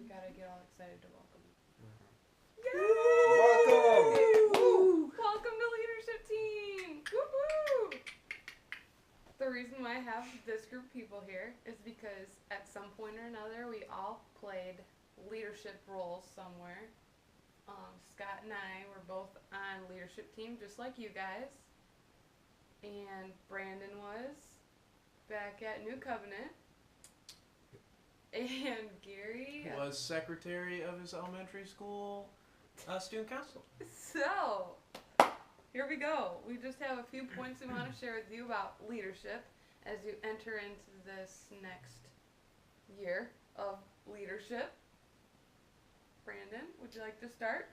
gotta get all excited to welcome him. Welcome! Woo! Welcome to Leadership Team! Woo-hoo! The reason why I have this group of people here is because at some point or another we all played leadership roles somewhere. Scott and I were both on leadership team just like you guys. And Brandon was back at New Covenant. And Gary Was secretary of his elementary school student council. So, here we go. We just have a few points we want to share with you about leadership as you enter into this next year of leadership. Brandon, would you like to start?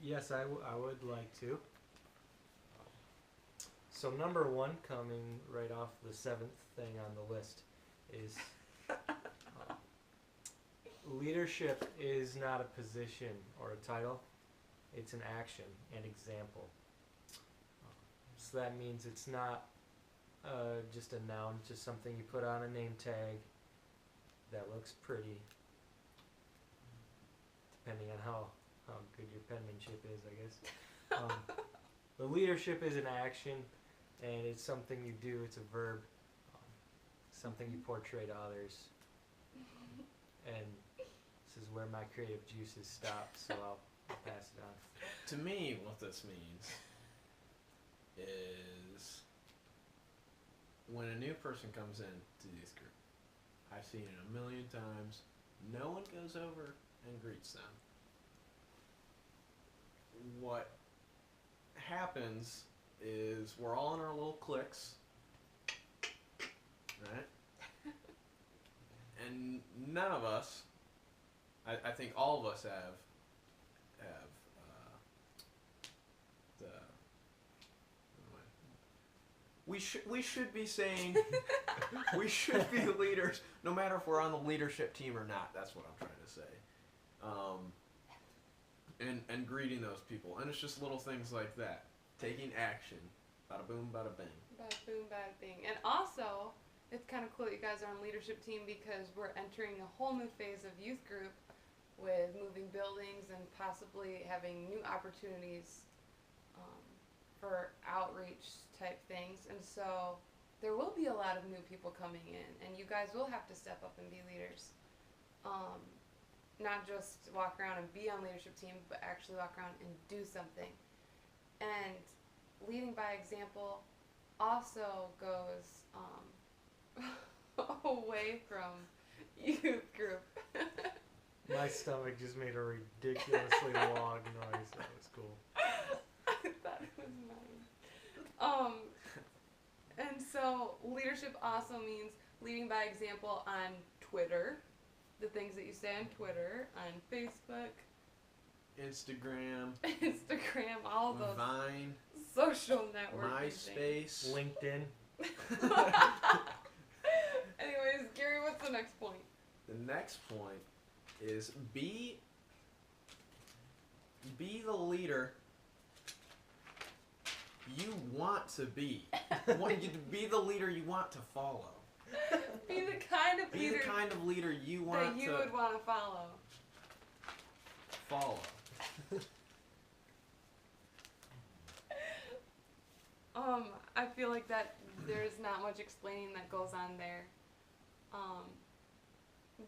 Yes, I would like to. So number one, coming right off the seventh thing on the list, is leadership is not a position or a title. It's an action and example. So that means it's not just a noun, just something you put on a name tag that looks pretty, depending on how good your penmanship is, I guess. The leadership is an action, and it's something you do. It's a verb, something you portray to others. And this is where my creative juices stop, so I'll pass it on. To me, what this means is when a new person comes in to this group, I've seen it a million times, no one goes over and greets them. What happens is we're all in our little cliques, right? And none of us, I think all of us have the. We should be saying we should be leaders, no matter if we're on the leadership team or not. That's what I'm trying to say. And greeting those people, and it's just little things like that, taking action, bada boom, bada bing. Bada boom, bada bing. And also, it's kind of cool that you guys are on leadership team because we're entering a whole new phase of youth group with moving buildings and possibly having new opportunities for outreach type things. And so there will be a lot of new people coming in, and you guys will have to step up and be leaders. Not just walk around and be on leadership team, but actually walk around and do something. And leading by example also goes away from youth group. My stomach just made a ridiculously long noise. That was cool. I thought it was mine. And so leadership also means leading by example on Twitter, the things that you say on Twitter, on Facebook, Instagram, all those Vine, social networking MySpace, LinkedIn. Anyways, Gary, what's the next point? The next point is be the leader you want to be. Be the leader you want to follow. Be the kind of leader you want that you would want to follow. I feel like that there's not much explaining that goes on there.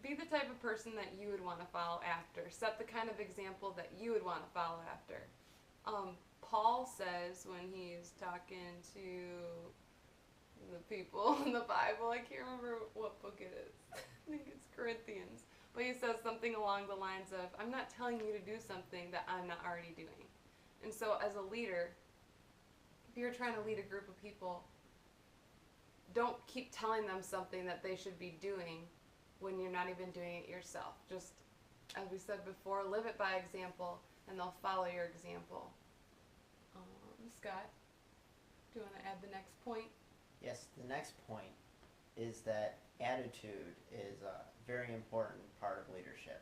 Be the type of person that you would want to follow after. Set the kind of example that you would want to follow after. Paul says when he's talking to the people in the Bible, I can't remember what book it is. I think it's Corinthians. But he says something along the lines of, I'm not telling you to do something that I'm not already doing. And so as a leader, if you're trying to lead a group of people, don't keep telling them something that they should be doing when you're not even doing it yourself. Just, as we said before, live it by example, and they'll follow your example. Scott, do you want to add the next point? Yes, the next point is that attitude is a very important part of leadership.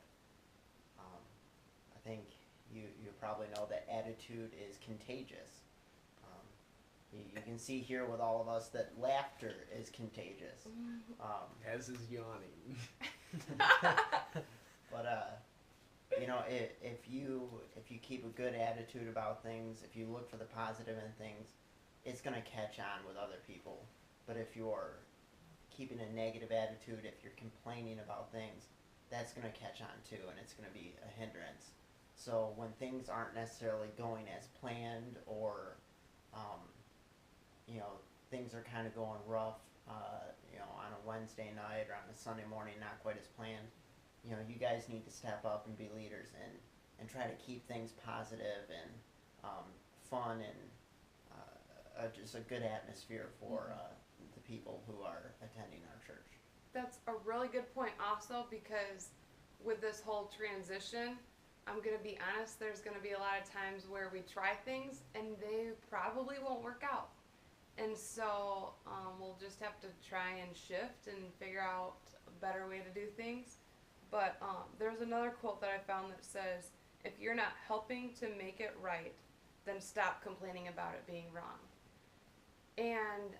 I think you probably know that attitude is contagious. You can see here with all of us that laughter is contagious. As is yawning. But know, if you keep a good attitude about things, if you look for the positive in things, it's gonna catch on with other people. But if you're keeping a negative attitude, if you're complaining about things, that's gonna catch on too, and it's gonna be a hindrance. So when things aren't necessarily going as planned, or you know, things are kind of going rough, you know, on a Wednesday night or on a Sunday morning, not quite as planned, you know, you guys need to step up and be leaders and try to keep things positive and fun, and just a good atmosphere for the people who are attending our church. That's a really good point also, because with this whole transition, I'm going to be honest, there's going to be a lot of times where we try things and they probably won't work out. And so we'll just have to try and shift and figure out a better way to do things. But there's another quote that I found that says, if you're not helping to make it right, then stop complaining about it being wrong. And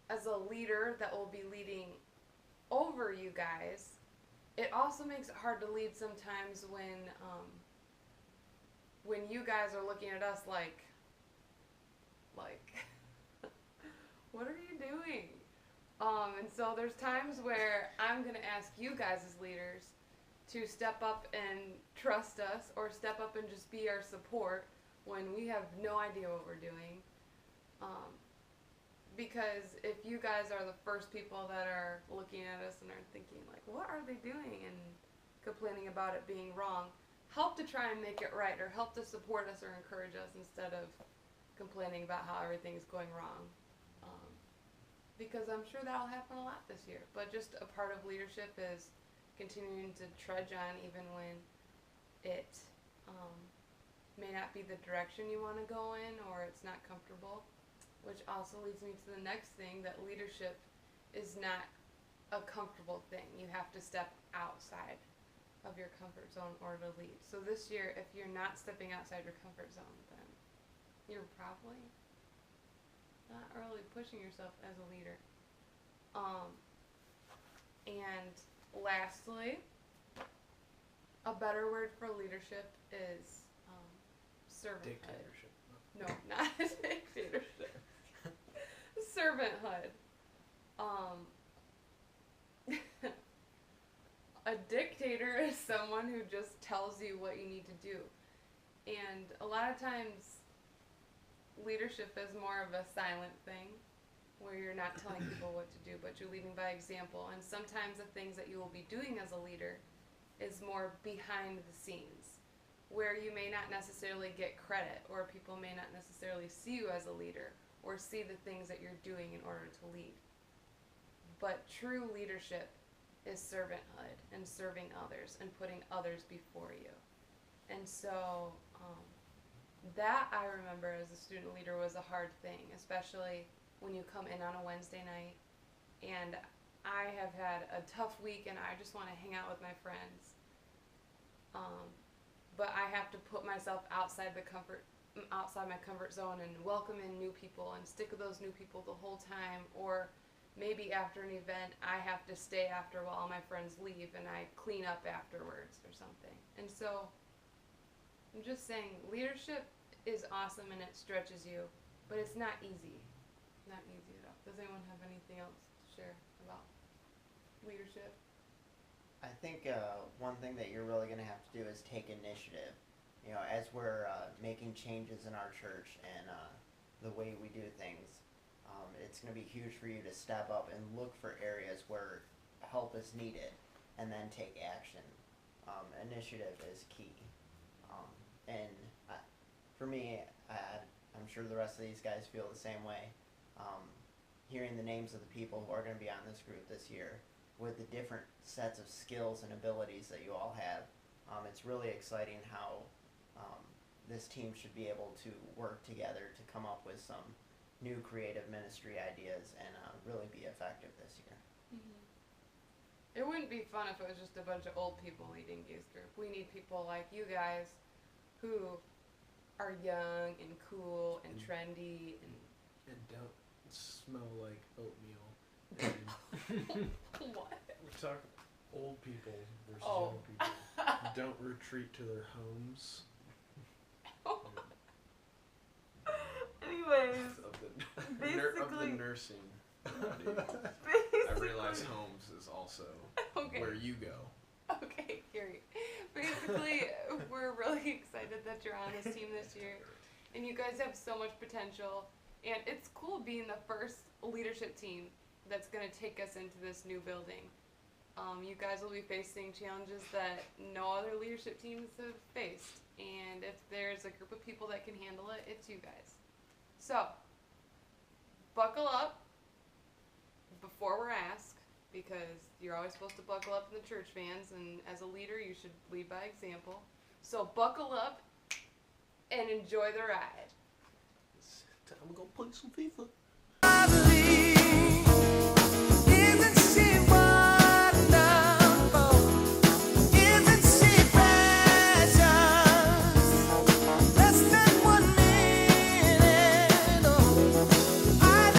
as a leader that will be leading over you guys, it also makes it hard to lead sometimes when you guys are looking at us like what are you doing? And so there's times where I'm going to ask you guys as leaders to step up and trust us, or step up and just be our support when we have no idea what we're doing. Because if you guys are the first people that are looking at us and are thinking like, what are they doing, and complaining about it being wrong, help to try and make it right, or help to support us or encourage us instead of complaining about how everything's going wrong. Because I'm sure that'll happen a lot this year. But just a part of leadership is continuing to trudge on even when it may not be the direction you want to go in, or it's not comfortable. Which also leads me to the next thing, that leadership is not a comfortable thing. You have to step outside of your comfort zone in order to lead. So this year, if you're not stepping outside your comfort zone, then you're probably not really pushing yourself as a leader. And lastly, a better word for leadership is servanthood. Dictatorship. No, not dictatorship. Servanthood. A dictator is someone who just tells you what you need to do. And a lot of times, leadership is more of a silent thing, where you're not telling people what to do, but you're leading by example. And sometimes the things that you will be doing as a leader is more behind the scenes, where you may not necessarily get credit, or people may not necessarily see you as a leader, or see the things that you're doing in order to lead. But true leadership is servanthood, and serving others, and putting others before you. And so that, I remember as a student leader, was a hard thing, especially when you come in on a Wednesday night and I have had a tough week and I just want to hang out with my friends. But I have to put myself outside my comfort zone and welcome in new people and stick with those new people the whole time. Or maybe after an event, I have to stay after while all my friends leave and I clean up afterwards or something. And so I'm just saying, leadership is awesome and it stretches you, but it's not easy. Not easy at all. Does anyone have anything else to share about leadership? I think one thing that you're really going to have to do is take initiative. You know, as we're making changes in our church and the way we do things, it's going to be huge for you to step up and look for areas where help is needed and then take action. Initiative is key. For me, I'm sure the rest of these guys feel the same way. Hearing the names of the people who are going to be on this group this year, with the different sets of skills and abilities that you all have, it's really exciting how this team should be able to work together to come up with some new creative ministry ideas and really be effective this year. Mm-hmm. It wouldn't be fun if it was just a bunch of old people leading youth group. We need people like you guys who are young and cool and trendy And don't smell like oatmeal. And what? we're talking old people versus Oh. young people. don't retreat to their homes. Anyways, Of the basically, nursing. I basically, realize homes is also okay. where you go. Okay, Gary. Basically, we're really excited that you're on this team this year, and you guys have so much potential. And it's cool being the first leadership team that's going to take us into this new building. You guys will be facing challenges that no other leadership teams have faced. And if there's a group of people that can handle it, it's you guys. So, buckle up before we're asked, because you're always supposed to buckle up in the church vans, and as a leader, you should lead by example. So, buckle up and enjoy the ride. I'm gonna play some FIFA.